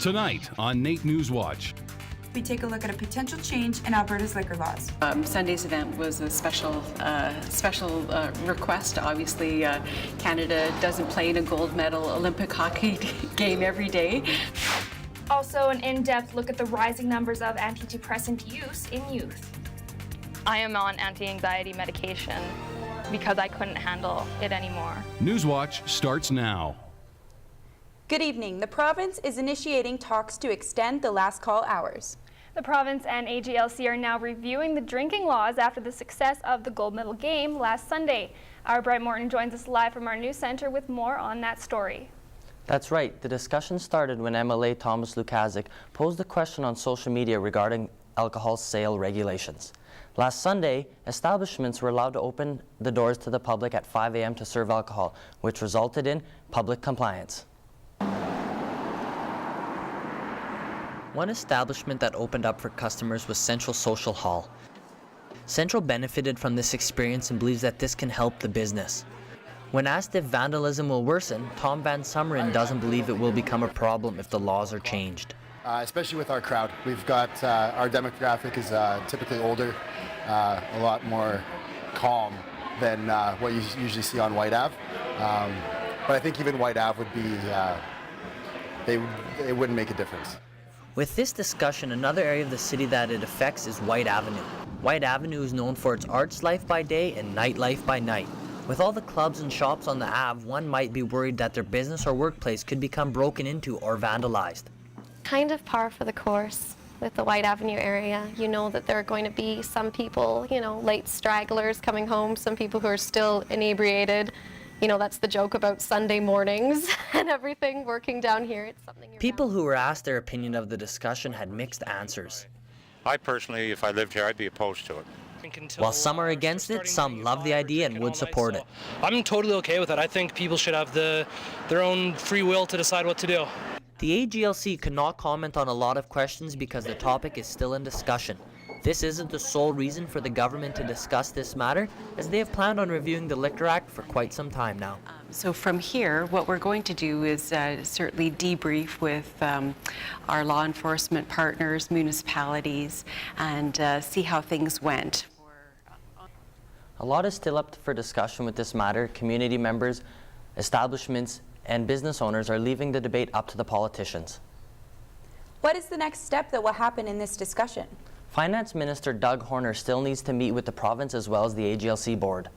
Tonight on NAIT NewsWatch. We take a look at a potential change in Alberta's liquor laws. Sunday's event was a special request. Obviously, Canada doesn't play in a gold medal Olympic hockey game every day. Also, an in-depth look at the rising numbers of antidepressant use in youth. I am on anti-anxiety medication because I couldn't handle it anymore. NewsWatch starts now. Good evening. The province is initiating talks to extend the last call hours. The province and AGLC are now reviewing the drinking laws after the success of the gold medal game last Sunday. Our Brett Morton joins us live from our news center with more on that story. That's right. The discussion started when MLA Thomas Lukazik posed a question on social media regarding alcohol sale regulations. Last Sunday, establishments were allowed to open the doors to the public at 5 a.m. to serve alcohol, which resulted in public compliance. One establishment that opened up for customers was Central Social Hall. Central benefited from this experience and believes that this can help the business. When asked if vandalism will worsen, Tom Van Summeren doesn't believe it will become a problem if the laws are changed. Especially with our crowd. We've got, our demographic is typically older, a lot more calm than what you usually see on White Ave. But I think even White Ave would be, it wouldn't make a difference. With this discussion, another area of the city that it affects is White Avenue. White Avenue is known for its arts life by day and nightlife by night. With all the clubs and shops on the Ave, one might be worried that their business or workplace could become broken into or vandalized. Kind of par for the course with the White Avenue area. You know that there are going to be some people, late stragglers coming home, some people who are still inebriated. That's the joke about Sunday mornings and everything working down here. It's something people who were asked their opinion of the discussion had mixed answers. I personally, if I lived here, I'd be opposed to it. While some are against it, some love the idea and would support it. I'm totally okay with it. I think people should have their own free will to decide what to do. The AGLC could not comment on a lot of questions because the topic is still in discussion. This isn't the sole reason for the government to discuss this matter, as they have planned on reviewing the Liquor Act for quite some time now. So from here, what we're going to do is certainly debrief with our law enforcement partners, municipalities, and see how things went. A lot is still up for discussion with this matter. Community members, establishments, and business owners are leaving the debate up to the politicians. What is the next step that will happen in this discussion? Finance Minister Doug Horner still needs to meet with the province as well as the AGLC board.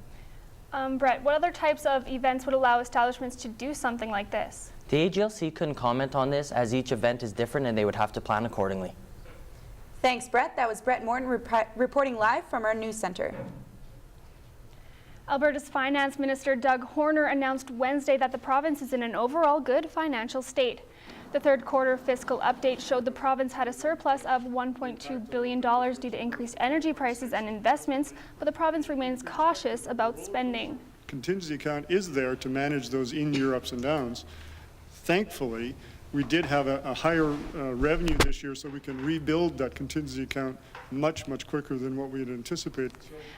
Brett, what other types of events would allow establishments to do something like this? The AGLC couldn't comment on this as each event is different and they would have to plan accordingly. Thanks, Brett. That was Brett Morton reporting live from our news center. Alberta's Finance Minister Doug Horner announced Wednesday that the province is in an overall good financial state. The third quarter fiscal update showed the province had a surplus of $1.2 billion due to increased energy prices and investments, but the province remains cautious about spending. Contingency account is there to manage those in-year ups and downs. Thankfully, we did have a higher revenue this year, so we can rebuild that contingency account much quicker than what we had anticipated.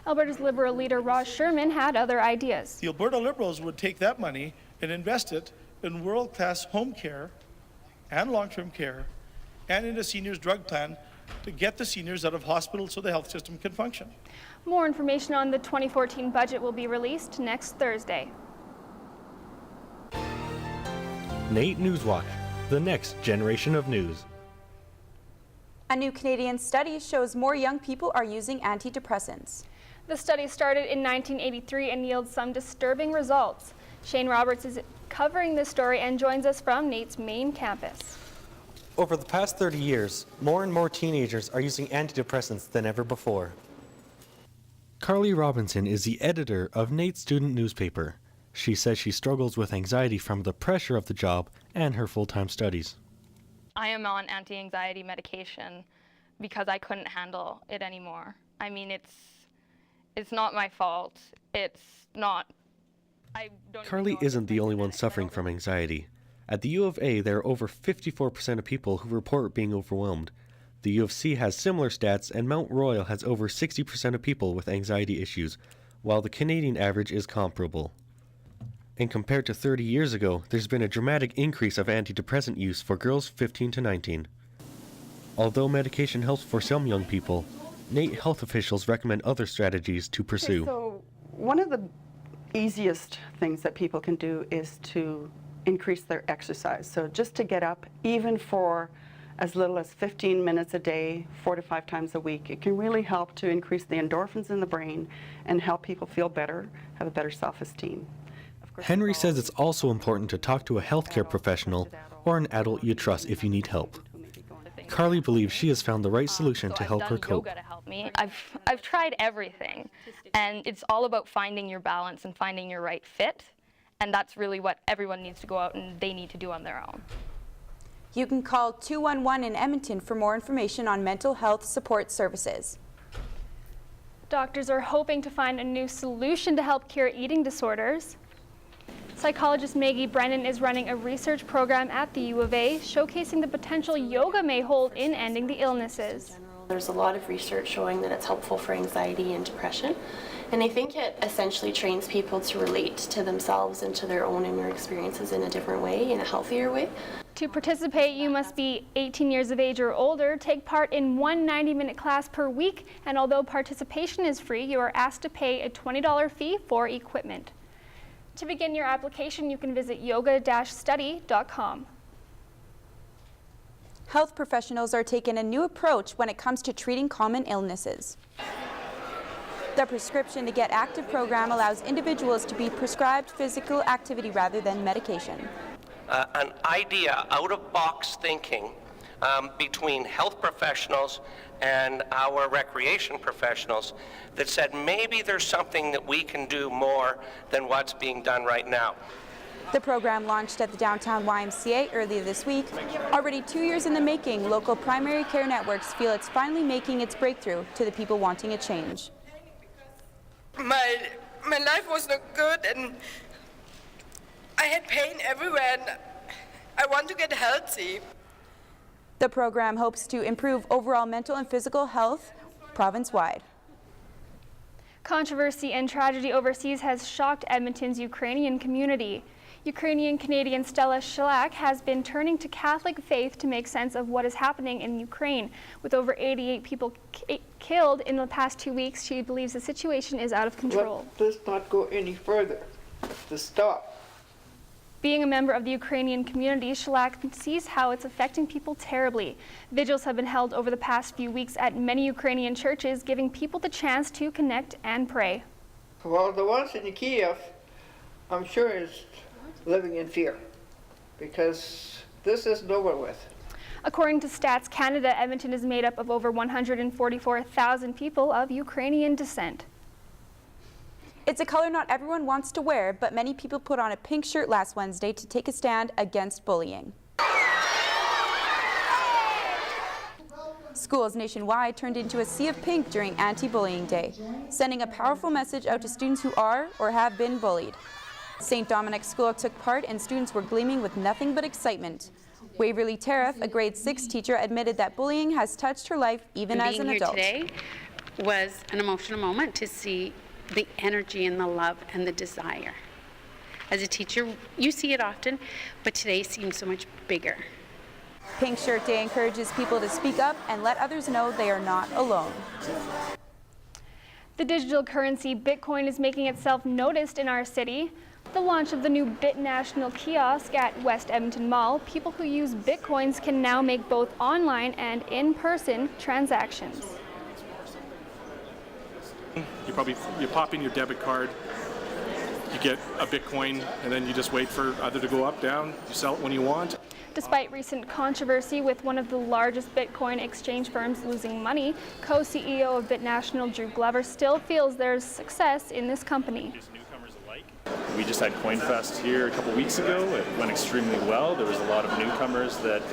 Alberta's Liberal leader Ross Sherman had other ideas. The Alberta Liberals would take that money and invest it in world-class home care and long-term care and in a seniors drug plan to get the seniors out of hospitals so the health system can function. More information on the 2014 budget will be released next Thursday. NAIT NewsWatch, the next generation of news. A new Canadian study shows more young people are using antidepressants. The study started in 1983 and yields some disturbing results. Shane Roberts is covering this story and joins us from NAIT's main campus. Over the past 30 years, more and more teenagers are using antidepressants than ever before. Carly Robinson is the editor of NAIT's student newspaper. She says she struggles with anxiety from the pressure of the job and her full-time studies. I am on anti-anxiety medication because I couldn't handle it anymore. I mean, it's not my fault. It's not. Carly isn't the only one suffering from anxiety. At the U of A, there are over 54% of people who report being overwhelmed. The U of C has similar stats, and Mount Royal has over 60% of people with anxiety issues, while the Canadian average is comparable. And compared to 30 years ago, there's been a dramatic increase of antidepressant use for girls 15 to 19. Although medication helps for some young people, NAIT health officials recommend other strategies to pursue. So one of the easiest things that people can do is to increase their exercise. So just to get up, even for as little as 15 minutes a day, 4 to 5 times a week, it can really help to increase the endorphins in the brain and help people feel better, have a better self-esteem. Henry says it's also important to talk to a healthcare professional or an adult you trust if you need help. Carly believes she has found the right solution to help her cope. Yoga to help me. I've tried everything, and it's all about finding your balance and finding your right fit, and that's really what everyone needs to go out and they need to do on their own. You can call 211 in Edmonton for more information on mental health support services. Doctors are hoping to find a new solution to help cure eating disorders. Psychologist Maggie Brennan is running a research program at the U of A, showcasing the potential yoga may hold in ending the illnesses. There's a lot of research showing that it's helpful for anxiety and depression, and I think it essentially trains people to relate to themselves and to their own inner experiences in a different way, in a healthier way. To participate, you must be 18 years of age or older, take part in one 90-minute class per week, and although participation is free, you are asked to pay a $20 fee for equipment. To begin your application, you can visit yoga-study.com. Health professionals are taking a new approach when it comes to treating common illnesses. The Prescription to Get Active program allows individuals to be prescribed physical activity rather than medication. An idea, out-of-box thinking between health professionals and our recreation professionals that said maybe there's something that we can do more than what's being done right now. The program launched at the downtown YMCA earlier this week. Already 2 years in the making, local primary care networks feel it's finally making its breakthrough to the people wanting a change. My life was not good and I had pain everywhere and I want to get healthy. The program hopes to improve overall mental and physical health province-wide. Controversy and tragedy overseas has shocked Edmonton's Ukrainian community. Ukrainian-Canadian Stella Shalak has been turning to Catholic faith to make sense of what is happening in Ukraine. With over 88 people killed in the past 2 weeks, she believes the situation is out of control. Let this not go any further. To stop. Being a member of the Ukrainian community, Shalak sees how it's affecting people terribly. Vigils have been held over the past few weeks at many Ukrainian churches, giving people the chance to connect and pray. Well, the ones in Kiev, I'm sure, is living in fear because this isn't over with. According to Stats Canada, Edmonton is made up of over 144,000 people of Ukrainian descent. It's a color not everyone wants to wear, but many people put on a pink shirt last Wednesday to take a stand against bullying. Schools nationwide turned into a sea of pink during Anti-Bullying Day, sending a powerful message out to students who are or have been bullied. St. Dominic's School took part and students were gleaming with nothing but excitement. Waverly Tariff, a grade 6 teacher, admitted that bullying has touched her life even as an adult. Being here today was an emotional moment to see the energy and the love and the desire. As a teacher, you see it often, but today seems so much bigger. Pink Shirt Day encourages people to speak up and let others know they are not alone. The digital currency Bitcoin is making itself noticed in our city. The launch of the new Bit National kiosk at West Edmonton Mall, people who use Bitcoins can now make both online and in-person transactions. You pop in your debit card, you get a Bitcoin, and then you just wait for either to go up, down, you sell it when you want. Despite recent controversy with one of the largest Bitcoin exchange firms losing money, co-CEO of Bit National Drew Glover still feels there's success in this company. We just had CoinFest here a couple weeks ago. It went extremely well. There was a lot of newcomers that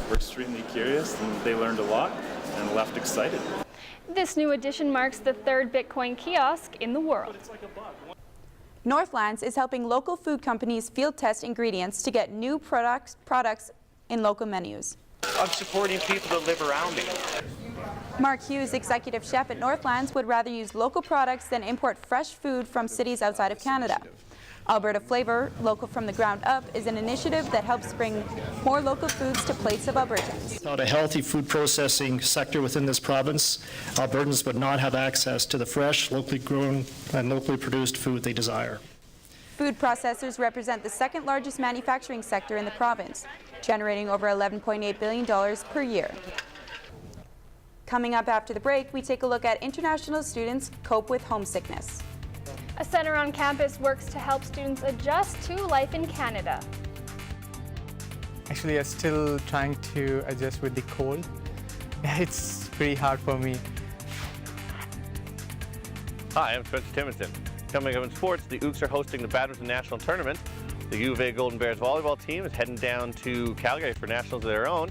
were extremely curious, and they learned a lot and left excited. This new addition marks the third Bitcoin kiosk in the world. Northlands is helping local food companies field test ingredients to get new products in local menus. I'm supporting people that live around me. Mark Hughes, executive chef at Northlands, would rather use local products than import fresh food from cities outside of Canada. Alberta Flavor, Local from the Ground Up, is an initiative that helps bring more local foods to plates of Albertans. Without a healthy food processing sector within this province, Albertans would not have access to the fresh, locally grown, and locally produced food they desire. Food processors represent the second largest manufacturing sector in the province, generating over $11.8 billion per year. Coming up after the break, we take a look at international students cope with homesickness. A center on campus works to help students adjust to life in Canada. Actually, I'm still trying to adjust with the cold. It's pretty hard for me. Hi, I'm Spencer Timonson. Coming up in sports, the Ooks are hosting the Badminton National Tournament. The U of A Golden Bears volleyball team is heading down to Calgary for nationals of their own.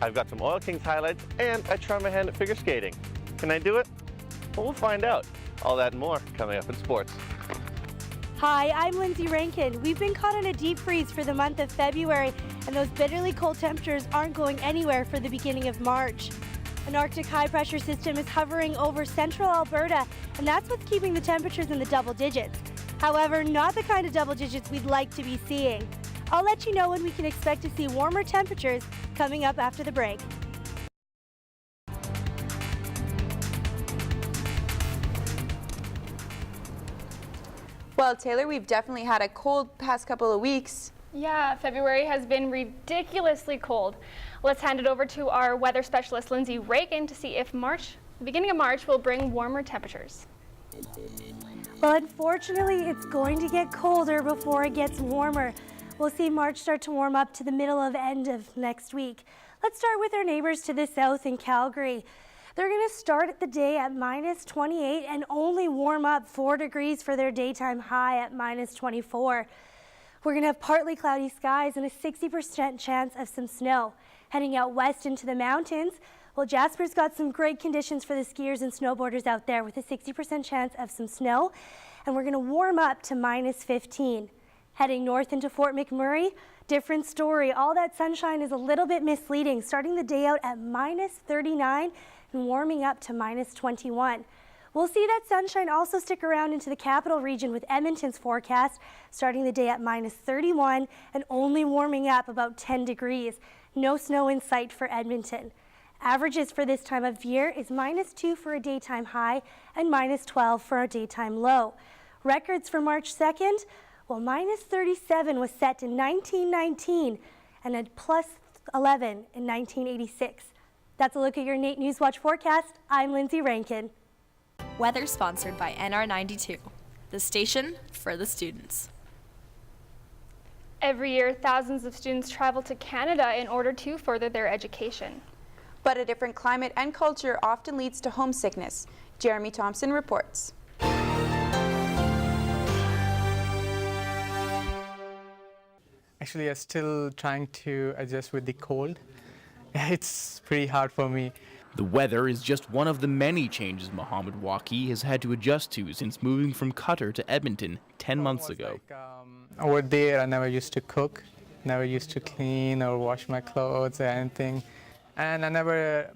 I've got some Oil Kings highlights, and I try my hand at figure skating. Can I do it? Well, we'll find out. All that and more coming up in sports. Hi, I'm Lindsay Rankin. We've been caught in a deep freeze for the month of February, and those bitterly cold temperatures aren't going anywhere for the beginning of March. An Arctic high-pressure system is hovering over central Alberta, and that's what's keeping the temperatures in the double digits. However, not the kind of double digits we'd like to be seeing. I'll let you know when we can expect to see warmer temperatures coming up after the break. Well, Taylor, we've definitely had a cold past couple of weeks. Yeah, February has been ridiculously cold. Let's hand it over to our weather specialist, Lindsay Reagan, to see if the beginning of March will bring warmer temperatures. Well, unfortunately, it's going to get colder before it gets warmer. We'll see March start to warm up to the middle of end of next week. Let's start with our neighbors to the south in Calgary. They're going to start the day at -28 and only warm up 4 degrees for their daytime high at -24. We're going to have partly cloudy skies and a 60% chance of some snow. Heading out west into the mountains, well, Jasper's got some great conditions for the skiers and snowboarders out there with a 60% chance of some snow, and we're going to warm up to -15. Heading north into Fort McMurray, different story. All that sunshine is a little bit misleading, starting the day out at -39 and warming up to -21. We'll see that sunshine also stick around into the capital region with Edmonton's forecast, starting the day at -31 and only warming up about 10 degrees. No snow in sight for Edmonton. Averages for this time of year is -2 for a daytime high and -12 for a daytime low. Records for March 2nd, well, -37 was set in 1919 and a +11 in 1986. That's a look at your NAIT NewsWatch forecast. I'm Lindsay Rankin. Weather sponsored by NR92, the station for the students. Every year, thousands of students travel to Canada in order to further their education. But a different climate and culture often leads to homesickness. Jeremy Thompson reports. Actually, I'm still trying to adjust with the cold. It's pretty hard for me. The weather is just one of the many changes Mohammed Waki has had to adjust to since moving from Qatar to Edmonton 10 months ago. Over there, I never used to cook, never used to clean or wash my clothes or anything. And I never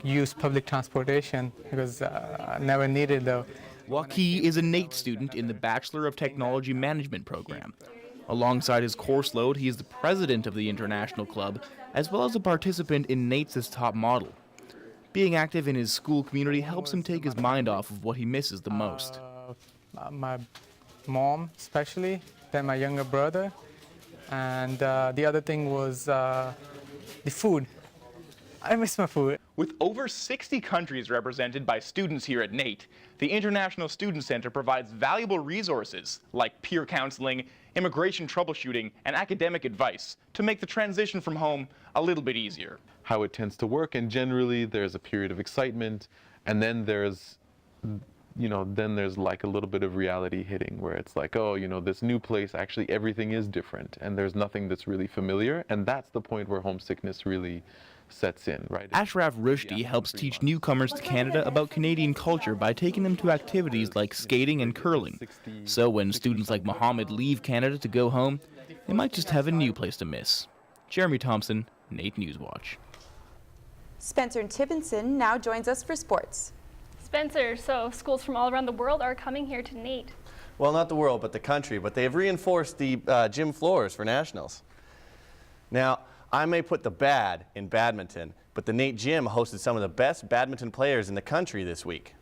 used public transportation because I never needed though. Waki is a NAIT student in the Bachelor of Technology Management program. Alongside his course load, he is the president of the International Club, as well as a participant in NAIT's Top Model. Being active in his school community helps him take his mind off of what he misses the most. My mom, especially, then my younger brother, and the other thing was the food. I miss my food. With over 60 countries represented by students here at NAIT, the International Student Center provides valuable resources like peer counseling, immigration troubleshooting, and academic advice to make the transition from home a little bit easier. How it tends to work, and generally there's a period of excitement, and then there's like a little bit of reality hitting where it's like, oh, this new place, actually everything is different, and there's nothing that's really familiar, and that's the point where homesickness really sets in, right? Ashraf Rushdie helps teach newcomers to Canada about Canadian culture by taking them to activities like skating and curling. So when students like Mohammed leave Canada to go home, they might just have a new place to miss. Jeremy Thompson, NAIT NewsWatch. Spencer Timonson now joins us for sports. Spencer, so schools from all around the world are coming here to NAIT. Well, not the world, but the country. But they have reinforced the gym floors for nationals. Now, I may put the bad in badminton, but the NAIT Gym hosted some of the best badminton players in the country this week.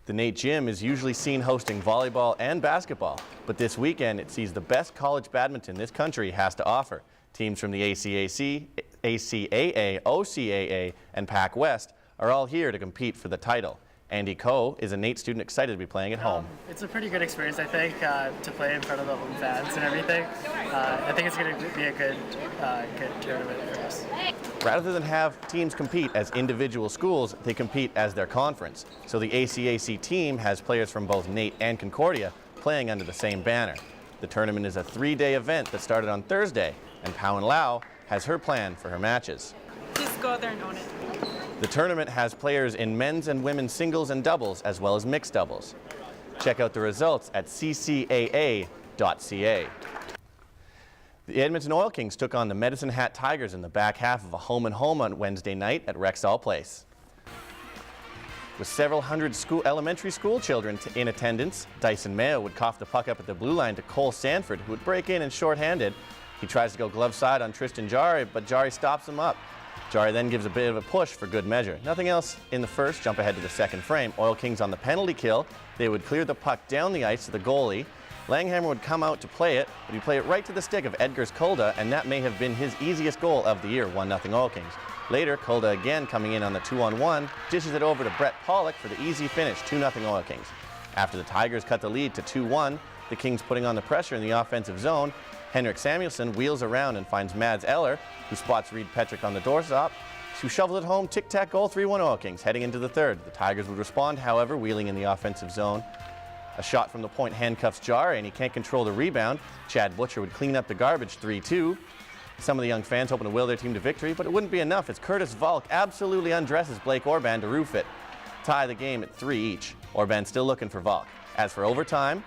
The NAIT Gym is usually seen hosting volleyball and basketball, but this weekend it sees the best college badminton this country has to offer. Teams from the ACAC, ACAA, OCAA, and Pac West are all here to compete for the title. Andy Coe is a NAIT student excited to be playing at home. It's a pretty good experience, I think, to play in front of the home fans and everything. I think it's going to be a good tournament for us. Rather than have teams compete as individual schools, they compete as their conference. So the ACAC team has players from both NAIT and Concordia playing under the same banner. The tournament is a 3-day event that started on Thursday, and Powen Lau has her plan for her matches. Just go there and own it. The tournament has players in men's and women's singles and doubles, as well as mixed doubles. Check out the results at ccaa.ca. The Edmonton Oil Kings took on the Medicine Hat Tigers in the back half of a home-and-home on Wednesday night at Rexall Place. With several hundred elementary school children in attendance, Dyson Mayo would cough the puck up at the blue line to Cole Sanford, who would break in and shorthanded. He tries to go glove side on Tristan Jarry, but Jarry stops him up. Jarry then gives a bit of a push for good measure. Nothing else in the first, jump ahead to the second frame. Oil Kings on the penalty kill. They would clear the puck down the ice to the goalie. Langhammer would come out to play it, but he'd play it right to the stick of Edgars Kulda, and that may have been his easiest goal of the year, 1-0 Oil Kings. Later, Kulda again coming in on the 2-on-1, dishes it over to Brett Pollock for the easy finish, 2-0 Oil Kings. After the Tigers cut the lead to 2-1, the Kings putting on the pressure in the offensive zone, Henrik Samuelsson wheels around and finds Mads Eller, who spots Reed Petrick on the doorstop, who shovels it home, tic-tac goal, 3-1 Oil Kings, heading into the third. The Tigers would respond, however, wheeling in the offensive zone. A shot from the point handcuffs Jarry, and he can't control the rebound. Chad Butcher would clean up the garbage, 3-2. Some of the young fans hoping to will their team to victory, but it wouldn't be enough as Curtis Valk absolutely undresses Blake Orban to roof it. Tie the game at 3 each. Orban still looking for Valk. As for overtime,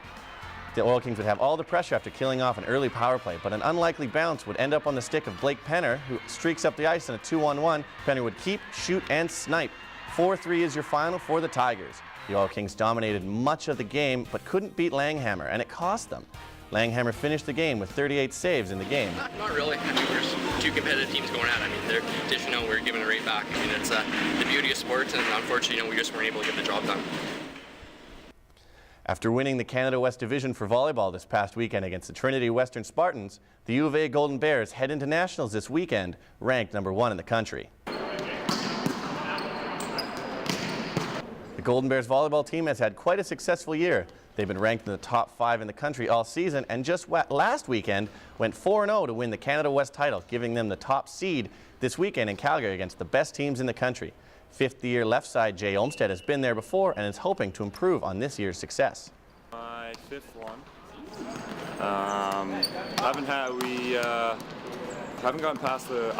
the Oil Kings would have all the pressure after killing off an early power play, but an unlikely bounce would end up on the stick of Blake Penner, who streaks up the ice in a 2-on-1. Penner would keep, shoot, and snipe. 4-3 is your final for the Tigers. The Oil Kings dominated much of the game, but couldn't beat Langhammer, and it cost them. Langhammer finished the game with 38 saves in the game. Not really. I mean, we're just two competitive teams going at it. I mean, they're just, we're giving it right back. I mean, it's the beauty of sports, and unfortunately, we just weren't able to get the job done. After winning the Canada West Division for volleyball this past weekend against the Trinity Western Spartans, the U of A Golden Bears head into nationals this weekend, ranked #1 in the country. The Golden Bears volleyball team has had quite a successful year. They've been ranked in the top 5 in the country all season, and just last weekend went 4-0 to win the Canada West title, giving them the top seed this weekend in Calgary against the best teams in the country. Fifth-year left side Jay Olmstead has been there before and is hoping to improve on this year's success. My 5th one. I haven't gotten past the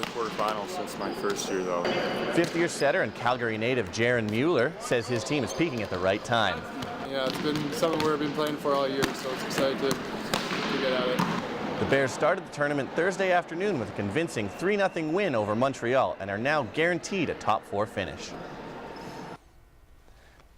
quarterfinals since my first year though. Fifth-year setter and Calgary native Jaron Mueller says his team is peaking at the right time. Yeah, it's been something we've been playing for all year, so it's excited to get at it. The Bears started the tournament Thursday afternoon with a convincing 3-0 win over Montreal and are now guaranteed a top 4 finish.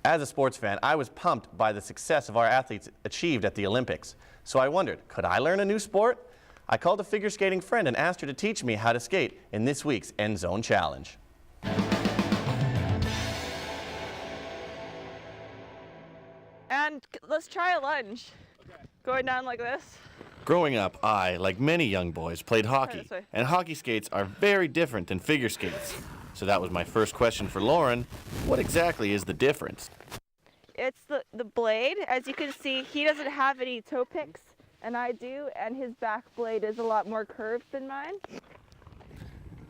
As a sports fan, I was pumped by the success of our athletes achieved at the Olympics. So I wondered, could I learn a new sport? I called a figure skating friend and asked her to teach me how to skate in this week's End Zone Challenge. And let's try a lunge. Going down like this. Growing up, I, like many young boys, played hockey, and hockey skates are very different than figure skates. So that was my first question for Lauren. What exactly is the difference? It's the blade. As you can see, he doesn't have any toe picks, and I do, and his back blade is a lot more curved than mine.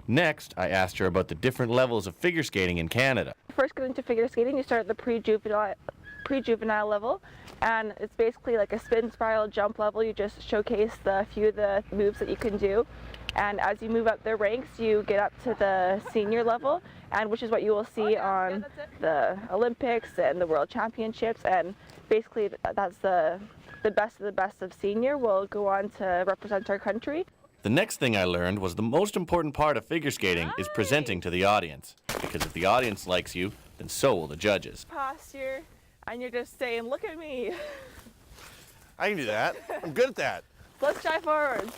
Next, I asked her about the different levels of figure skating in Canada. First getting into figure skating, you start at the pre-juvenile level, and it's basically like a spin spiral jump level. You just showcase a few of the moves that you can do, and as you move up the ranks you get up to the senior level, and which is what you will see on the Olympics and the World Championships, and basically that's the best of senior will go on to represent our country. The next thing I learned was the most important part of figure skating is presenting to the audience, because if the audience likes you, then so will the judges. Posture, and you're just saying, look at me. I can do that. I'm good at that. Let's try forwards.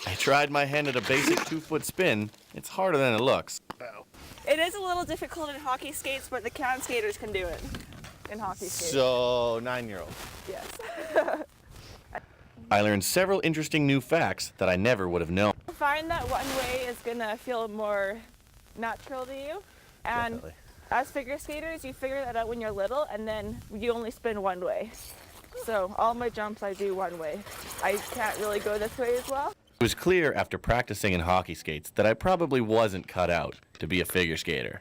I tried my hand at a basic 2-foot spin. It's harder than it looks. It is a little difficult in hockey skates, but the can skaters can do it in hockey skates. So, 9-year-old. Yes. I learned several interesting new facts that I never would have known. I find that one way is going to feel more natural to you. And Definitely. as figure skaters, you figure that out when you're little, and then you only spin one way. So all my jumps I do one way. I can't really go this way as well. It was clear after practicing in hockey skates that I probably wasn't cut out to be a figure skater.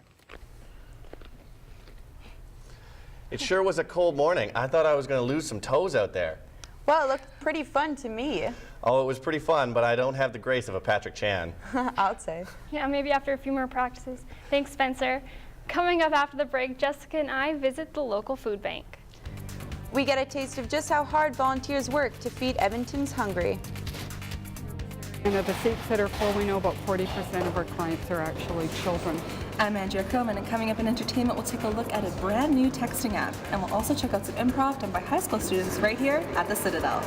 It sure was a cold morning. I thought I was going to lose some toes out there. Well, it looked pretty fun to me. Oh, it was pretty fun, but I don't have the grace of a Patrick Chan. I'd say. Yeah, maybe after a few more practices. Thanks, Spencer. Coming up after the break, Jessica and I visit the local food bank. We get a taste of just how hard volunteers work to feed Edmonton's hungry. And of the seats that are full, we know about 40% of our clients are actually children. I'm Andrea Coman, and coming up in entertainment, we'll take a look at a brand new texting app, and we'll also check out some improv done by high school students right here at the Citadel.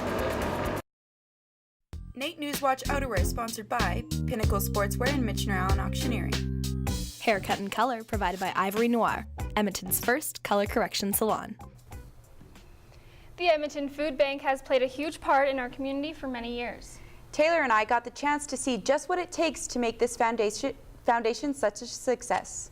NAIT NewsWatch Outerwear is sponsored by Pinnacle Sportswear and Mitchell Allen Auctioneering. Haircut and color provided by Ivory Noir, Edmonton's first color correction salon. The Edmonton Food Bank has played a huge part in our community for many years. Taylor and I got the chance to see just what it takes to make this foundation such a success.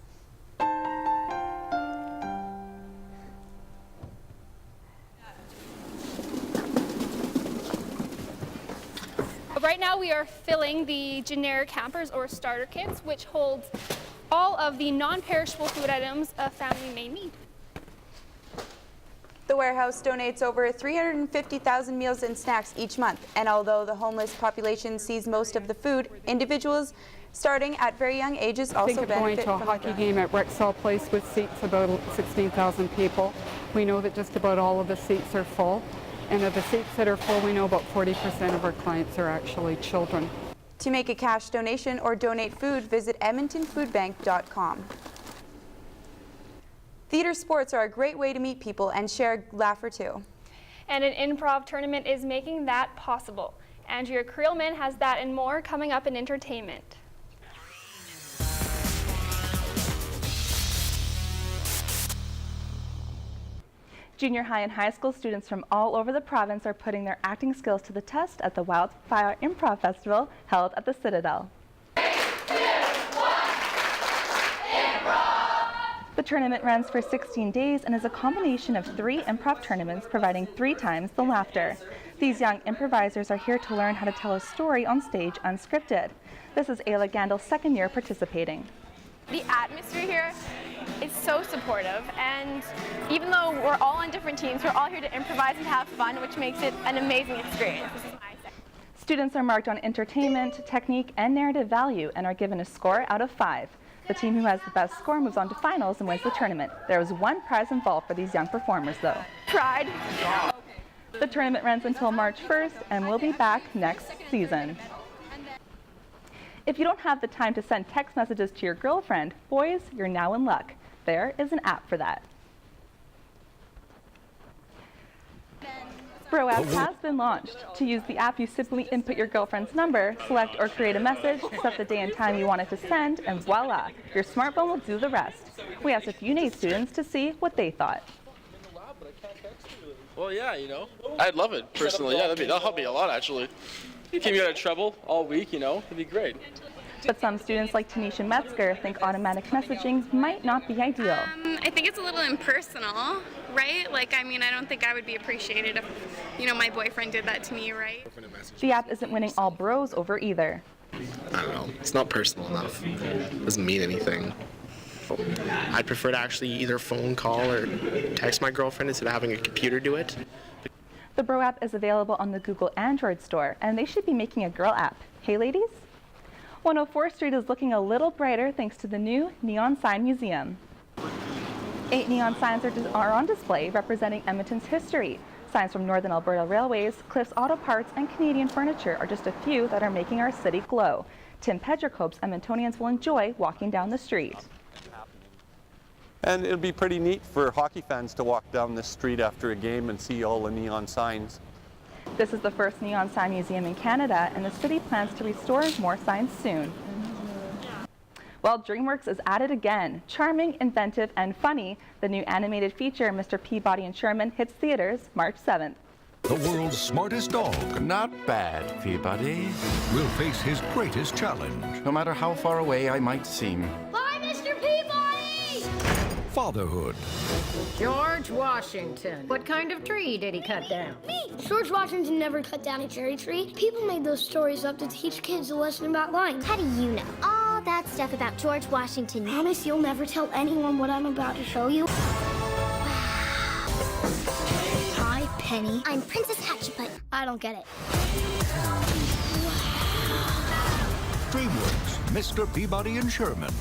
Right now we are filling the generic hampers or starter kits, which holds all of the non-perishable food items a family may need. The warehouse donates over 350,000 meals and snacks each month, and although the homeless population sees most of the food, individuals starting at very young ages also Think of going benefit to a from hockey it. game at Rexall Place with seats about 16,000 people. We know that just about all of the seats are full, and of the seats that are full, we know about 40% of our clients are actually children. To make a cash donation or donate food, visit edmontonfoodbank.com. Theater sports are a great way to meet people and share a laugh or two. And an improv tournament is making that possible. Andrea Creelman has that and more coming up in entertainment. Junior high and high school students from all over the province are putting their acting skills to the test at the Wildfire Improv Festival held at the Citadel. The tournament runs for 16 days and is a combination of 3 improv tournaments providing 3 times the laughter. These young improvisers are here to learn how to tell a story on stage unscripted. This is Ayla Gandel's second year participating. The atmosphere here is so supportive, and even though we're all on different teams, we're all here to improvise and have fun, which makes it an amazing experience. This is my second. Students are marked on entertainment, technique, and narrative value and are given a score out of 5. The team who has the best score moves on to finals and wins the tournament. There is 1 prize involved for these young performers, though. Pride. The tournament runs until March 1st and will be back next season. If you don't have the time to send text messages to your girlfriend, boys, you're now in luck. There is an app for that. Bro app has been launched. To use the app, you simply input your girlfriend's number, select or create a message, set the day and time you want it to send, and voila, your smartphone will do the rest. We asked a few NAIT students to see what they thought. Well, yeah, you know, I'd love it personally. Yeah, that'll help me a lot, actually. Keep me out of trouble all week, you know, it'd be great. But some students like Tanisha Metzger think automatic messaging might not be ideal. I think it's a little impersonal, right? Like, I mean, I don't think I would be appreciated if, you know, my boyfriend did that to me, right? The app isn't winning all bros over either. I don't know, it's not personal enough. It doesn't mean anything. I'd prefer to actually either phone call or text my girlfriend instead of having a computer do it. The Bro app is available on the Google Android store, and they should be making a girl app. Hey, ladies? 104th Street is looking a little brighter thanks to the new Neon Sign Museum. 8 neon signs are on display representing Edmonton's history. Signs from Northern Alberta Railways, Cliffs Auto Parts, and Canadian Furniture are just a few that are making our city glow. Tim Pedrick hopes Edmontonians will enjoy walking down the street. And it'll be pretty neat for hockey fans to walk down this street after a game and see all the neon signs. This is the first neon sign museum in Canada, and the city plans to restore more signs soon. Well, DreamWorks is at it again. Charming, inventive, and funny, the new animated feature, Mr. Peabody and Sherman, hits theaters March 7th. The world's smartest dog, Not bad, Peabody. will face his greatest challenge. No matter how far away I might seem. Bye, Mr. Peabody! Fatherhood. George Washington. What kind of tree did he cut down? Me! George Washington never cut down a cherry tree. People made those stories up to teach kids a lesson about lying. How do you know? All that stuff about George Washington. Promise you'll never tell anyone what I'm about to show you? Hi, Penny. I'm Princess Hatshepsut. I don't get it. DreamWorks, Mr. Peabody and Sherman.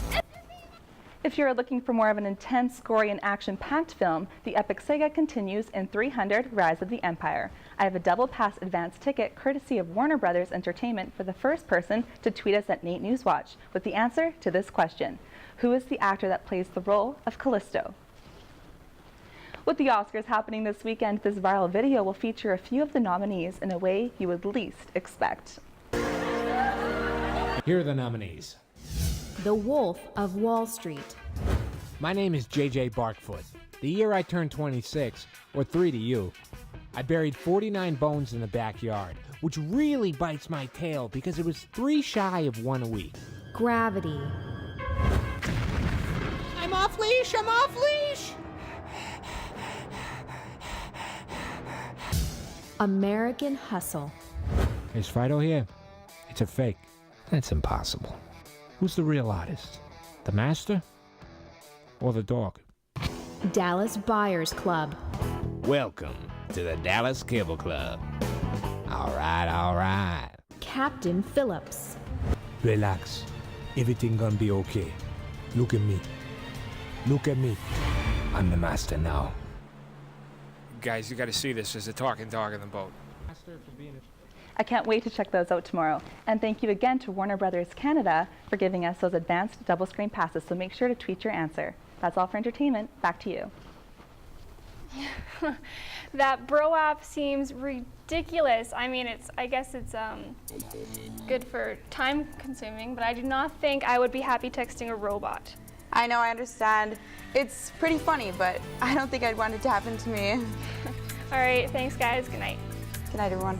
If you're looking for more of an intense, gory, and action-packed film, the epic saga continues in 300: Rise of the Empire. I have a double pass advance ticket courtesy of Warner Brothers Entertainment for the first person to tweet us at NAIT NewsWatch with the answer to this question: who is the actor that plays the role of Callisto? With the Oscars happening this weekend, this viral video will feature a few of the nominees in a way you would least expect. Here are the nominees. The Wolf of Wall Street. My name is JJ Barkfoot. The year I turned 26, or 3 to you, I buried 49 bones in the backyard, which really bites my tail because it was 3 shy of 1 a week. Gravity. I'm off leash! I'm off leash! American Hustle. Is Fido here? It's a fake. That's impossible. Who's the real artist? The master? Or the dog? Dallas Buyers Club. Welcome to the Dallas Cable Club. All right. Captain Phillips. Relax. Everything gonna be okay. Look at me. Look at me. I'm the master now. Guys, you got to see this. There's a talking dog in the boat. I can't wait to check those out tomorrow. And thank you again to Warner Brothers Canada for giving us those advanced double screen passes, so make sure to tweet your answer. That's all for entertainment. Back to you. That bro app seems ridiculous. I mean, I guess it's good for time consuming, but I do not think I would be happy texting a robot. I know, I understand. It's pretty funny, but I don't think I'd want it to happen to me. All right, thanks guys. Good night. Good night, everyone.